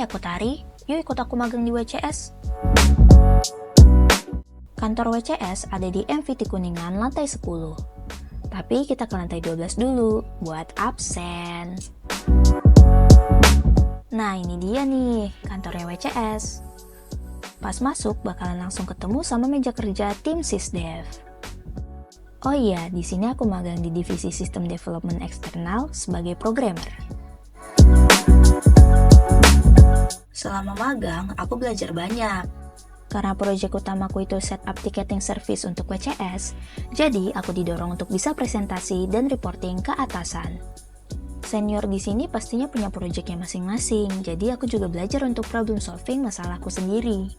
aku Tari, yuk ikut aku magang di WCS. Kantor WCS ada di MVT Kuningan lantai 10. Tapi kita ke lantai 12 dulu, buat absen. Nah ini dia nih, kantornya WCS. Pas masuk bakalan langsung ketemu sama meja kerja tim SysDev. Oh iya, di sini aku magang di divisi Sistem Development Eksternal sebagai programmer. Selama magang, aku belajar banyak. Karena proyek utamaku itu setup ticketing service untuk WCS, jadi aku didorong untuk bisa presentasi dan reporting ke atasan. Senior di sini pastinya punya proyeknya masing-masing, jadi aku juga belajar untuk problem solving masalahku sendiri.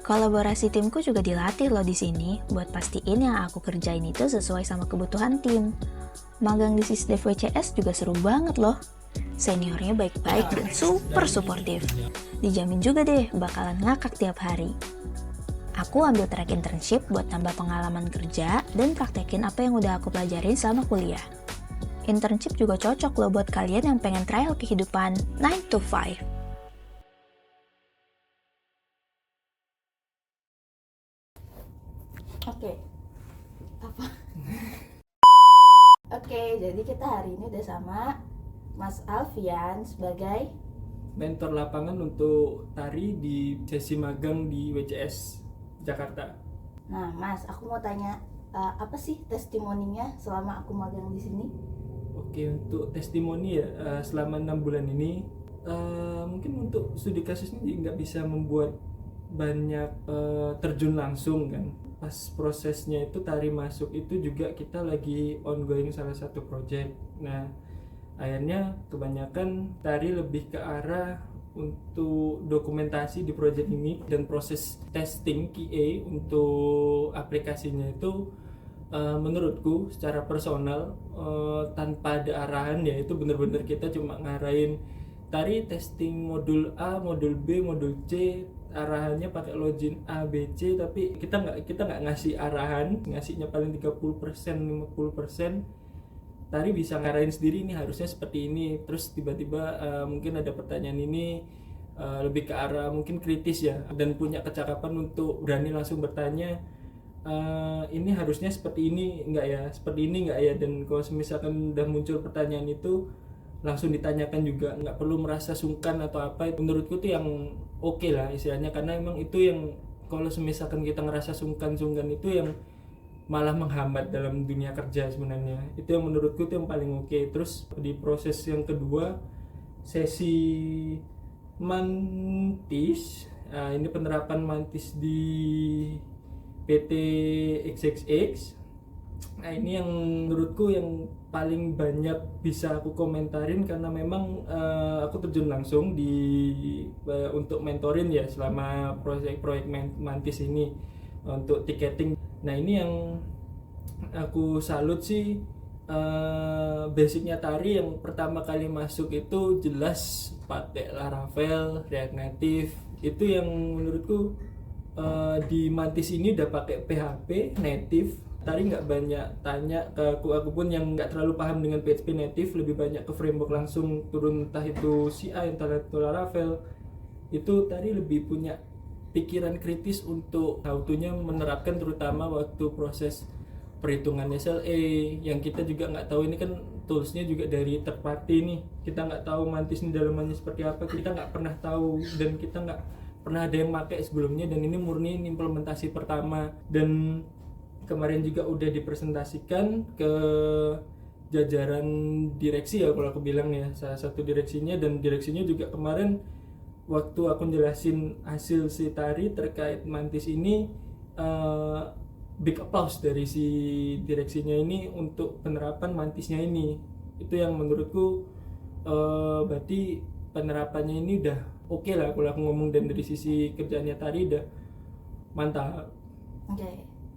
Kolaborasi timku juga dilatih loh di sini, buat pastiin yang aku kerjain itu sesuai sama kebutuhan tim. Magang di SysDev WCS juga seru banget loh. Seniornya baik-baik dan super suportif. Dijamin juga deh bakalan ngakak tiap hari. Aku ambil track internship buat tambah pengalaman kerja dan praktekin apa yang udah aku pelajarin selama kuliah. Internship juga cocok loh buat kalian yang pengen trial kehidupan 9 to 5. Oke. Apa? Oke, jadi kita hari ini udah sama Mas Alfian sebagai mentor lapangan untuk Tari di sesi magang di WCS Jakarta. Nah, Mas, aku mau tanya apa sih testimoninya selama aku magang di sini? Oke, untuk testimoni ya selama 6 bulan ini mungkin untuk studi kasus ini nggak bisa membuat banyak terjun langsung kan. Pas prosesnya itu Tari masuk itu juga kita lagi ongoing salah satu project. Nah, akhirnya kebanyakan Tari lebih ke arah untuk dokumentasi di project ini dan proses testing QA untuk aplikasinya itu menurutku secara personal tanpa ada arahan, ya itu benar-benar kita cuma ngarahin Tari testing modul A, modul B, modul C, arahannya pakai login A, B, C, tapi kita nggak ngasih arahan, ngasihnya paling 30%, 50%. Tari bisa ngarahin sendiri, ini harusnya seperti ini. Terus tiba-tiba mungkin ada pertanyaan ini lebih ke arah mungkin kritis ya, dan punya kecakapan untuk berani langsung bertanya, ini harusnya seperti ini enggak ya, seperti ini enggak ya. Dan kalau misalkan udah muncul pertanyaan itu langsung ditanyakan juga, nggak perlu merasa sungkan atau apa. Menurutku tuh yang oke lah istilahnya, karena emang itu yang kalau misalkan kita ngerasa sungkan itu yang malah menghambat dalam dunia kerja sebenarnya. Itu yang menurutku itu yang paling oke. Terus di proses yang kedua, sesi mantis, ini penerapan mantis di PT XXX. Nah ini yang menurutku yang paling banyak bisa aku komentarin, karena memang aku terjun langsung untuk mentorin ya selama proyek mantis ini untuk tiketing. Nah ini yang aku salut sih, basicnya Tari yang pertama kali masuk itu jelas pakai Laravel, React Native. Itu yang menurutku di mantis ini udah pakai PHP native. Tari nggak banyak tanya ke aku pun yang nggak terlalu paham dengan PHP native, lebih banyak ke framework langsung turun, entah itu CI, entah itu Laravel. Itu Tari lebih punya pikiran kritis untuk how-to-nya menerapkan, terutama waktu proses perhitungan SLA yang kita juga nggak tahu. Ini kan toolsnya juga dari third party nih, kita nggak tahu mantis ini dalamannya seperti apa, kita nggak pernah tahu dan kita nggak pernah ada yang pakai sebelumnya, dan ini murni implementasi pertama. Dan kemarin juga udah dipresentasikan ke jajaran direksi ya kalau aku bilang ya, salah satu direksinya, dan direksinya juga kemarin waktu aku jelasin hasil si Tari terkait mantis ini, big applause dari si direksinya ini untuk penerapan mantisnya ini. Itu yang menurutku berarti penerapannya ini udah oke lah kalau aku ngomong, dan dari sisi kerjaannya Tari udah mantap.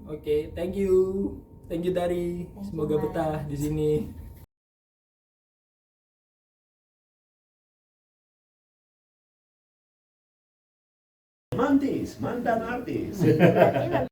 Oke, thank you Tari, semoga betah di sini. Mantis, mantan artis. Berarti